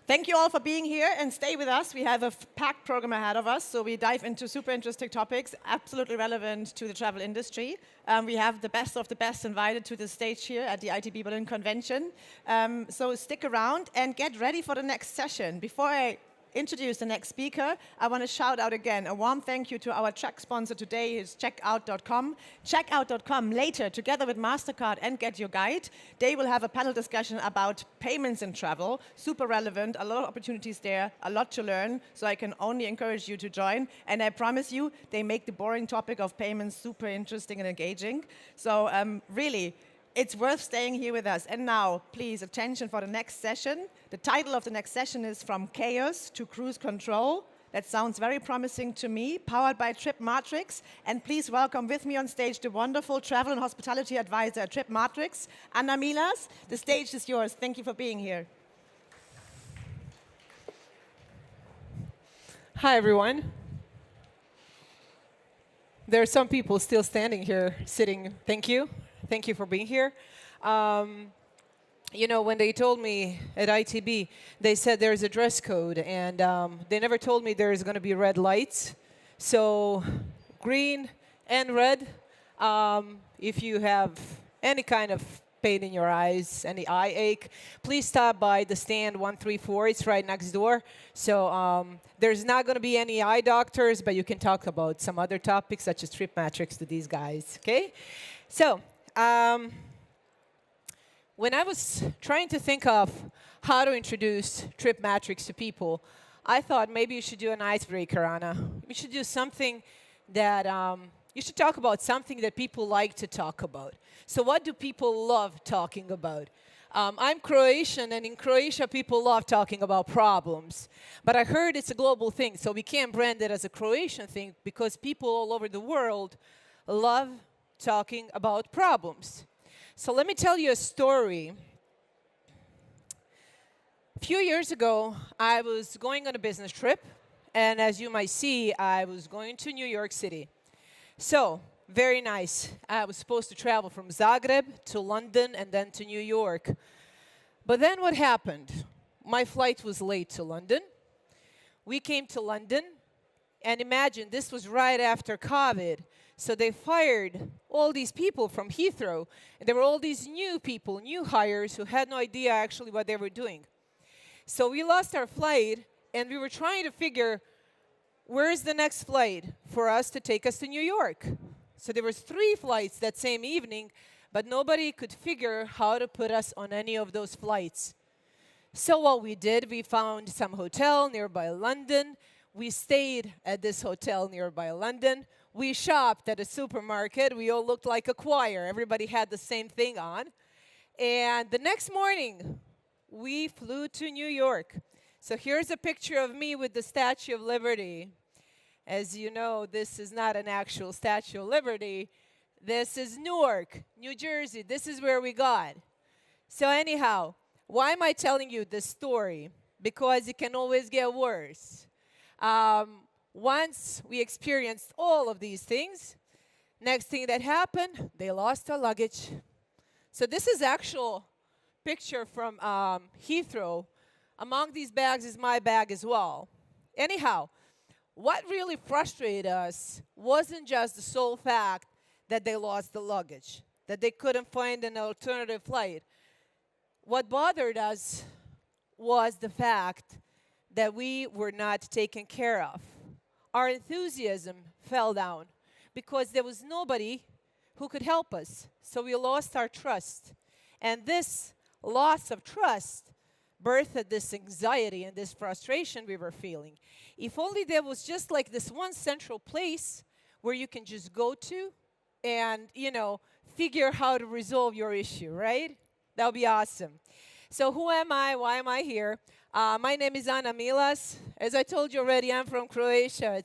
Thank you all for being here and stay with us. We have a packed program ahead of us, so we dive into super interesting topics, absolutely relevant to the travel industry. We have the best of the best invited to the stage here at the ITB Berlin Convention. So stick around and get ready for the next session. Before I introduce the next speaker, I want to shout out again a warm thank you to our track sponsor today, is checkout.com. Checkout.com later, together with MasterCard and Get Your Guide, they will have a panel discussion about payments in travel. Super relevant, a lot of opportunities there, a lot to learn, so I can only encourage you to join. And I promise you, they make the boring topic of payments super interesting and engaging. So really, it's worth staying here with us. And now, please, attention for the next session. The title of the next session is From Chaos to Cruise Control. That sounds very promising to me, powered by Tripmatrix. And please welcome with me on stage the wonderful travel and hospitality advisor at Tripmatrix, Anna Milas. The stage is yours. Thank you for being here. Hi, everyone. There are some people still standing here, sitting. Thank you. Thank you for being here. You know, when they told me at ITB, they said there's a dress code, and they never told me there's going to be red lights. So green and red, if you have any kind of pain in your eyes, any eye ache, please stop by the stand 134. It's right next door. So there's not going to be any eye doctors, but you can talk about some other topics, such as Tripmatrix to these guys, okay? So when I was trying to think of how to introduce Tripmatrix to people, I thought maybe you should do an icebreaker, Anna. You should do something that, you should talk about something that people like to talk about. So what do people love talking about? I'm Croatian, and in Croatia, people love talking about problems. But I heard it's a global thing, so we can't brand it as a Croatian thing because people all over the world love talking about problems. So let me tell you a story. A few years ago, I was going on a business trip, and as you might see, I was going to New York City. So, very nice. I was supposed to travel from Zagreb to London and then to New York. But then what happened? My flight was late to London. We came to London, and imagine, this was right after COVID. So they fired all these people from Heathrow. And there were all these new people, new hires, who had no idea actually what they were doing. So we lost our flight, and we were trying to figure, where's the next flight for us to take us to New York? So there was 3 flights that same evening, but nobody could figure how to put us on any of those flights. So what we did, we found some hotel nearby London. We stayed at this hotel nearby London. We shopped at a supermarket. We all looked like a choir. Everybody had the same thing on. And the next morning, we flew to New York. So here's a picture of me with the Statue of Liberty. As you know, this is not an actual Statue of Liberty. This is Newark, New Jersey. This is where we got. So anyhow, why am I telling you this story? Because it can always get worse. Once we experienced all of these things, next thing that happened, they lost our luggage. So this is actual picture from Heathrow. Among these bags is my bag as well. Anyhow, what really frustrated us wasn't just the sole fact that they lost the luggage, that they couldn't find an alternative flight. What bothered us was the fact that we were not taken care of. Our enthusiasm fell down because there was nobody who could help us. So we lost our trust. And this loss of trust birthed this anxiety and this frustration we were feeling. If only there was just like this one central place where you can just go to and, you know, figure how to resolve your issue, right? That would be awesome. So who am I? Why am I here? My name is Anna Milas. As I told you already, I'm from Croatia.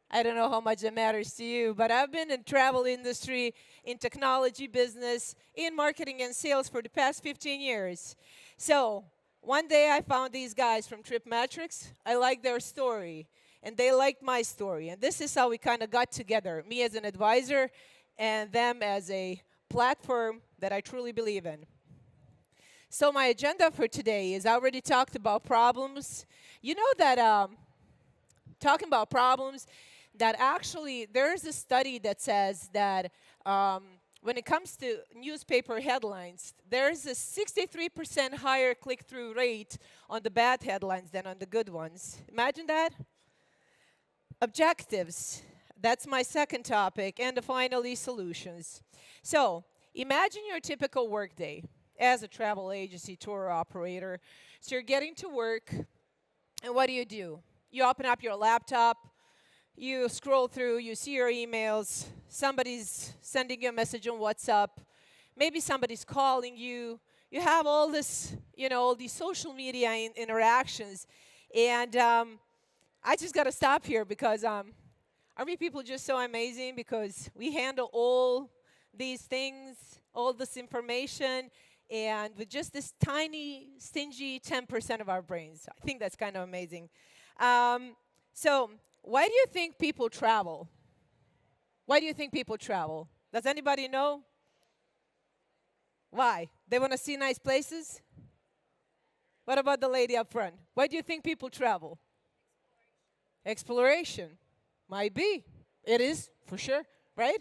I don't know how much it matters to you, but I've been in travel industry, in technology business, in marketing and sales for the past 15 years. So one day I found these guys from Tripmatrix. I liked their story, and they liked my story. And this is how we kind of got together, me as an advisor and them as a platform that I truly believe in. So my agenda for today is I already talked about problems. You know that talking about problems, that actually there's a study that says that when it comes to newspaper headlines, there's a 63% higher click-through rate on the bad headlines than on the good ones. Imagine that. Objectives. That's my second topic. And finally, solutions. So imagine your typical workday as a travel agency tour operator. So you're getting to work, and what do? You open up your laptop, you scroll through, you see your emails, somebody's sending you a message on WhatsApp, maybe somebody's calling you. You have all this, all these social media interactions. And I just got to stop here because aren't we people just so amazing? Because we handle all these things, all this information, and with just this tiny, stingy 10% of our brains. I think that's kind of amazing. So why do you think people travel? Why do you think people travel? Does anybody know? Why? They want to see nice places? What about the lady up front? Why do you think people travel? Exploration. Might be. It is, for sure, right?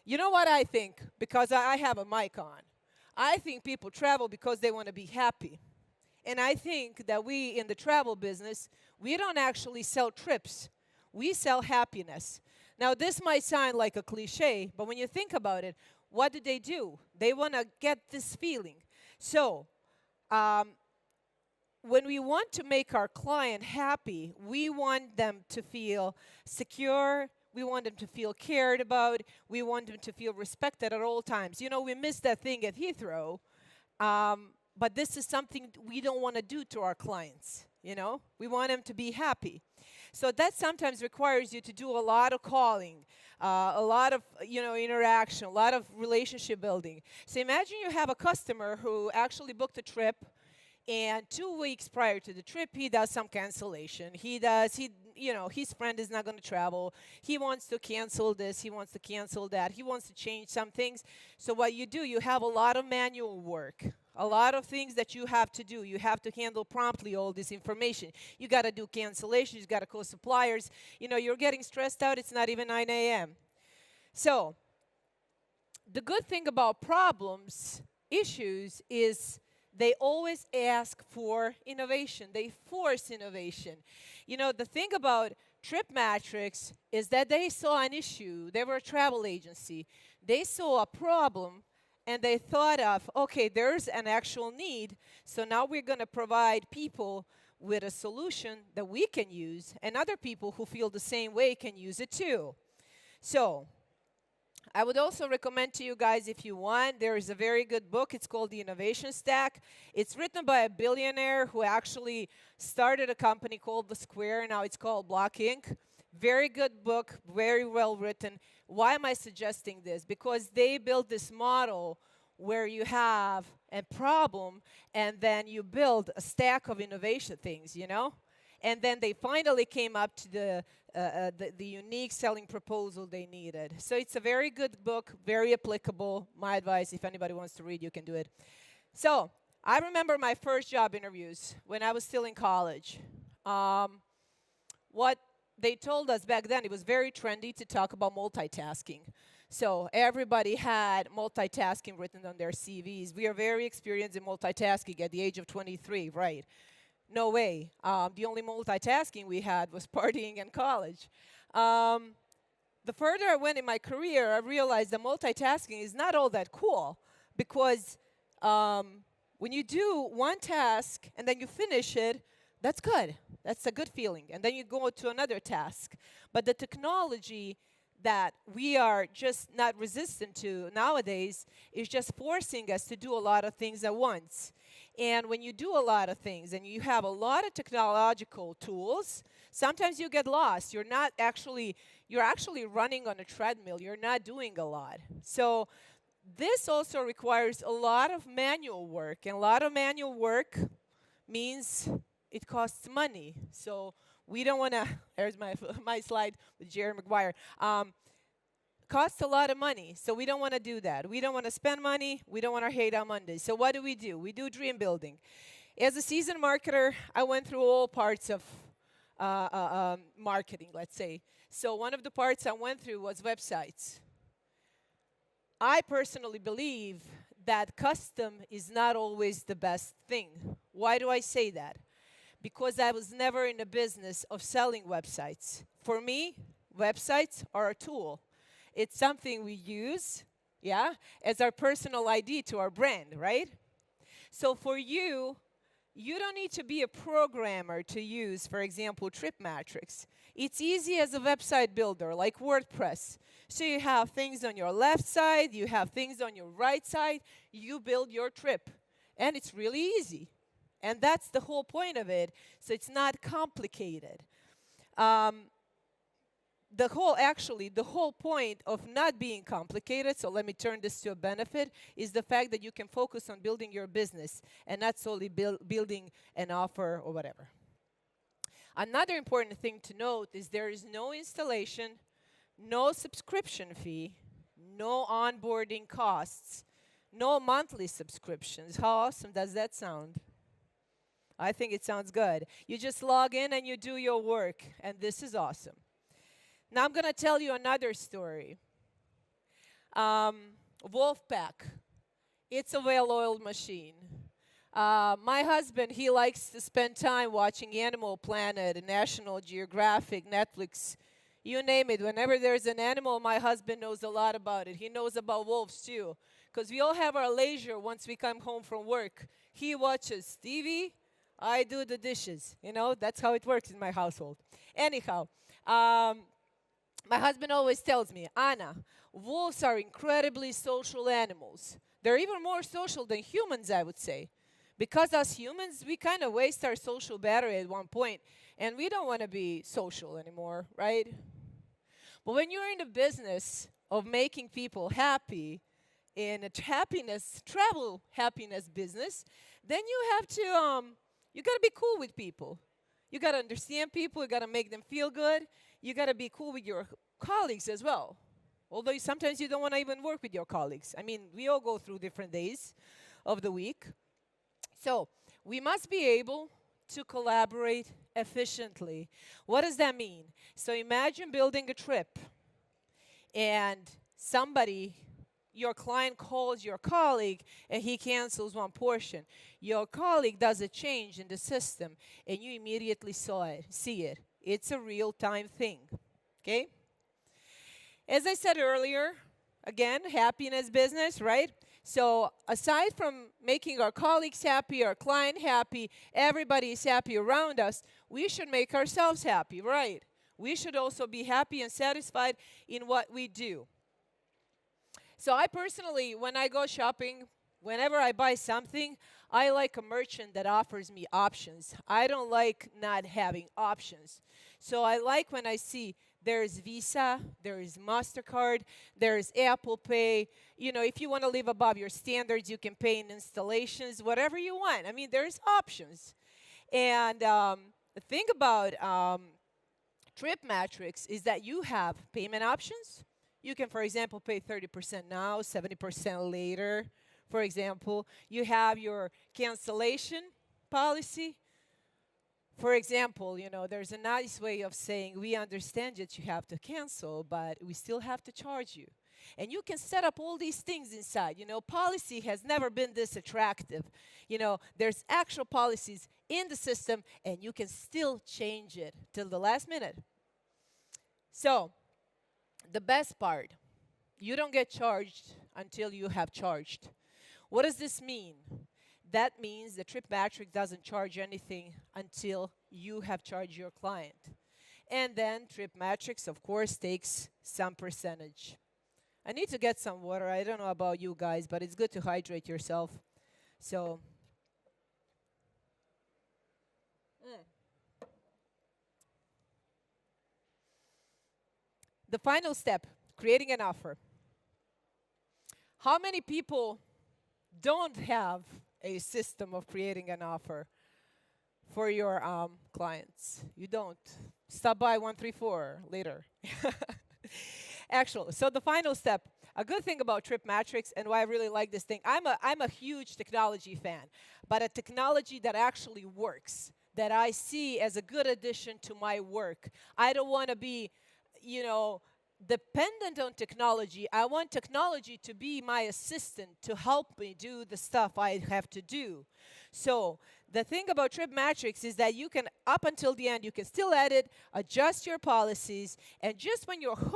You know what I think? Because I have a mic on. I think people travel because they want to be happy. And I think that we, in the travel business, we don't actually sell trips. We sell happiness. Now, this might sound like a cliche, but when you think about it, what do? They want to get this feeling. So, when we want to make our client happy, we want them to feel secure. We want them to feel cared about. We want them to feel respected at all times. We missed that thing at Heathrow, but this is something we don't want to do to our clients. We want them to be happy. So that sometimes requires you to do a lot of calling, a lot of interaction, a lot of relationship building. So imagine you have a customer who actually booked a trip, and 2 weeks prior to the trip, he does some cancellation. His friend is not going to travel. He wants to cancel this. He wants to cancel that. He wants to change some things. So what you do, you have a lot of manual work, a lot of things that you have to do. You have to handle promptly all this information. You got to do cancellations. You got to call suppliers. You're getting stressed out. It's not even 9 a.m. So the good thing about problems, issues, is they always ask for innovation. They force innovation. The thing about Tripmatrix is that they saw an issue. They were a travel agency. They saw a problem, and they thought of, okay, there's an actual need, so now we're going to provide people with a solution that we can use, and other people who feel the same way can use it too. So I would also recommend to you guys, if you want, there is a very good book. It's called The Innovation Stack. It's written by a billionaire who actually started a company called The Square. Now it's called Block Inc. Very good book, very well written. Why am I suggesting this? Because they built this model where you have a problem and then you build a stack of innovation things, And then they finally came up to the unique selling proposal they needed. So it's a very good book, very applicable. My advice, if anybody wants to read, you can do it. So I remember my first job interviews when I was still in college. What they told us back then, it was very trendy to talk about multitasking. So everybody had multitasking written on their CVs. We are very experienced in multitasking at the age of 23, right? No way. The only multitasking we had was partying in college. The further I went in my career, I realized that multitasking is not all that cool because when you do one task and then you finish it, that's good. That's a good feeling. And then you go to another task. But the technology that we are just not resistant to nowadays is just forcing us to do a lot of things at once. And when you do a lot of things and you have a lot of technological tools, sometimes you get lost. You're actually running on a treadmill. You're not doing a lot. So this also requires a lot of manual work. And a lot of manual work means it costs money. So we don't want to, there's my slide with Jerry Maguire. costs a lot of money, so we don't want to do that. We don't want to spend money. We don't want to hate on Monday. So what do? We do dream building. As a seasoned marketer, I went through all parts of marketing, let's say. So one of the parts I went through was websites. I personally believe that custom is not always the best thing. Why do I say that? Because I was never in the business of selling websites. For me, websites are a tool. It's something we use, yeah, as our personal ID to our brand, right? So for you, you don't need to be a programmer to use, for example, Tripmatrix. It's easy as a website builder, like WordPress. So you have things on your left side, you have things on your right side, you build your trip. And it's really easy. And that's the whole point of it. So it's not complicated. The whole point of not being complicated, so let me turn this to a benefit, is the fact that you can focus on building your business and not solely building an offer or whatever. Another important thing to note is there is no installation, no subscription fee, no onboarding costs, no monthly subscriptions. How awesome does that sound? I think it sounds good. You just log in and you do your work, and this is awesome. Now I'm going to tell you another story. Wolfpack. It's a well-oiled machine. My husband, he likes to spend time watching Animal Planet, National Geographic, Netflix, you name it. Whenever there's an animal, my husband knows a lot about it. He knows about wolves too, because we all have our leisure once we come home from work. He watches TV, I do the dishes. You know, that's how it works in my household. Anyhow, my husband always tells me, Anna, wolves are incredibly social animals. They're even more social than humans, I would say. Because us humans, we kind of waste our social battery at one point, and we don't want to be social anymore, right? But when you're in the business of making people happy, in a travel happiness business, then you have to, you got to be cool with people. You got to understand people. You got to make them feel good. You got to be cool with your colleagues as well. Although sometimes you don't want to even work with your colleagues. I mean, we all go through different days of the week. So we must be able to collaborate efficiently. What does that mean? So imagine building a trip and somebody, your client calls your colleague and he cancels one portion. Your colleague does a change in the system and you immediately see it. It's a real-time thing, okay? As I said earlier, again, happiness business, right? So aside from making our colleagues happy, our client happy, everybody is happy around us, we should make ourselves happy, right? We should also be happy and satisfied in what we do. So I personally, when I go shopping, whenever I buy something, I like a merchant that offers me options. I don't like not having options. So I like when I see there's Visa, there is MasterCard, there is Apple Pay. You know, if you want to live above your standards, you can pay in installations, whatever you want. I mean, there's options. And the thing about Tripmatrix is that you have payment options. You can, for example, pay 30% now, 70% later. For example, you have your cancellation policy. For example, you know, there's a nice way of saying, we understand that you have to cancel, but we still have to charge you. And you can set up all these things inside. You know, policy has never been this attractive. You know, there's actual policies in the system, and you can still change it till the last minute. So, the best part, you don't get charged until you have charged. What does this mean? That means the Tripmatrix doesn't charge anything until you have charged your client. And then Tripmatrix, of course, takes some percentage. I need to get some water. I don't know about you guys, but it's good to hydrate yourself. So, the final step, creating an offer. How many people don't have a system of creating an offer for your clients? You don't. Stop by 134 later. Actually, so the final step, a good thing about Tripmatrix and why I really like this thing, I'm a huge technology fan, but a technology that actually works, that I see as a good addition to my work. I don't want to be, you know, dependent on technology. I want technology to be my assistant to help me do the stuff I have to do. So the thing about Tripmatrix is that you can, up until the end, you can still edit, adjust your policies, and just when you're 100%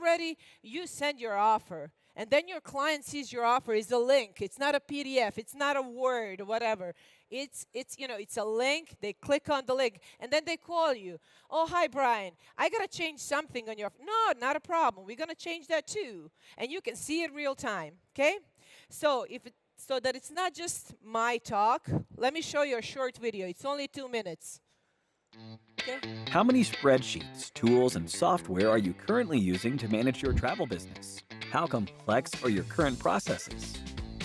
ready, you send your offer. And then your client sees your offer is a link. It's not a PDF. It's not a Word or whatever. It's a link. They click on the link, and then they call you. Oh, hi, Brian. I got to change something on your... No, not a problem. We're going to change that too. And you can see it real time, okay? So so that it's not just my talk, let me show you a short video. It's only 2 minutes. Okay? How many spreadsheets, tools, and software are you currently using to manage your travel business? How complex are your current processes?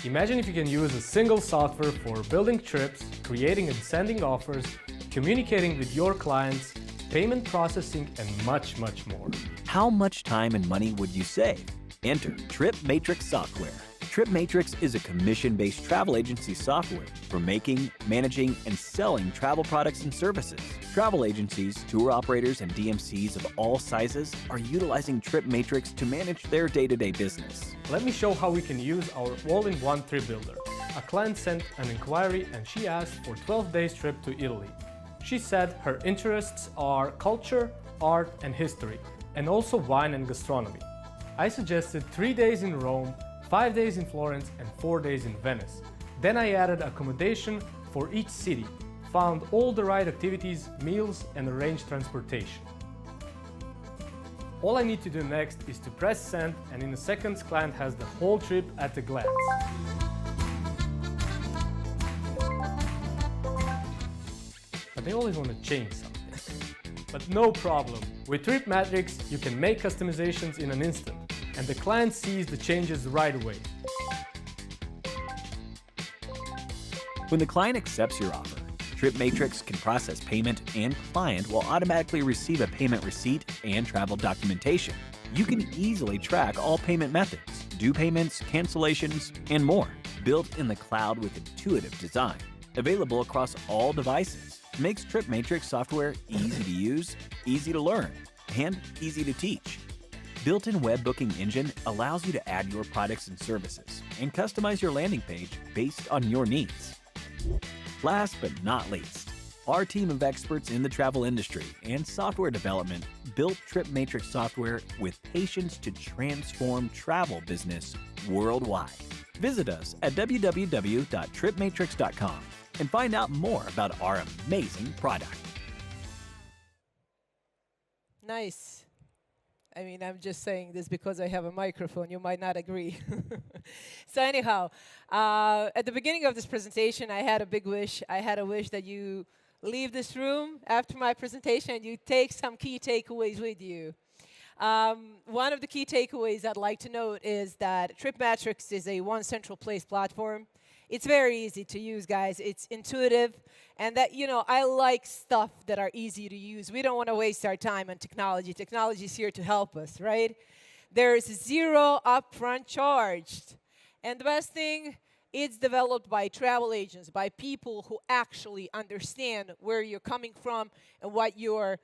Imagine if you can use a single software for building trips, creating and sending offers, communicating with your clients, payment processing, and much, much more. How much time and money would you save? Enter Tripmatrix software. Tripmatrix is a commission-based travel agency software for making, managing, and selling travel products and services. Travel agencies, tour operators, and DMCs of all sizes are utilizing Tripmatrix to manage their day-to-day business. Let me show how we can use our all-in-one trip builder. A client sent an inquiry and she asked for 12 days trip to Italy. She said her interests are culture, art, and history, and also wine and gastronomy. I suggested 3 days in Rome, 5 days in Florence, and 4 days in Venice. Then I added accommodation for each city, found all the right activities, meals, and arranged transportation. All I need to do next is to press send, and in a second, client has the whole trip at a glance. But they always want to change something. But no problem. With Tripmatrix, you can make customizations in an instant, and the client sees the changes right away. When the client accepts your offer, Tripmatrix can process payment, and client will automatically receive a payment receipt and travel documentation. You can easily track all payment methods, due payments, cancellations, and more. Built in the cloud with intuitive design. Available across all devices. Makes Tripmatrix software easy to use, easy to learn, and easy to teach. Built-in web booking engine allows you to add your products and services and customize your landing page based on your needs. Last but not least, our team of experts in the travel industry and software development built Tripmatrix software with patience to transform travel business worldwide. Visit us at www.tripmatrix.com and find out more about our amazing product. Nice. I mean, I'm just saying this because I have a microphone. You might not agree. So anyhow, at the beginning of this presentation, I had a big wish. I had a wish that you leave this room after my presentation and you take some key takeaways with you. One of the key takeaways I'd like to note is that Tripmatrix is a one central place platform. It's very easy to use, guys. It's intuitive. And that, I like stuff that are easy to use. We don't want to waste our time on technology. Technology is here to help us, right? There's zero upfront charge. And the best thing, it's developed by travel agents, by people who actually understand where you're coming from and what your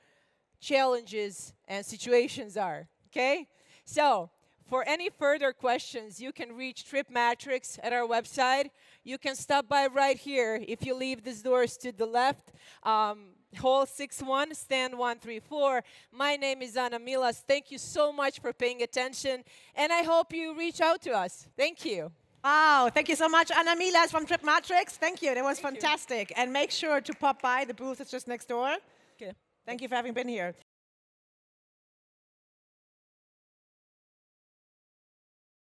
challenges and situations are, okay? So, for any further questions, you can reach Tripmatrix at our website. You can stop by right here if you leave these doors to the left. Hall 61, stand 134. My name is Milas. Thank you so much for paying attention, and I hope you reach out to us. Thank you. Wow, thank you so much, Milas from Tripmatrix. Thank you, that was fantastic. And make sure to pop by, the booth is just next door. Okay. Thank you for having been here.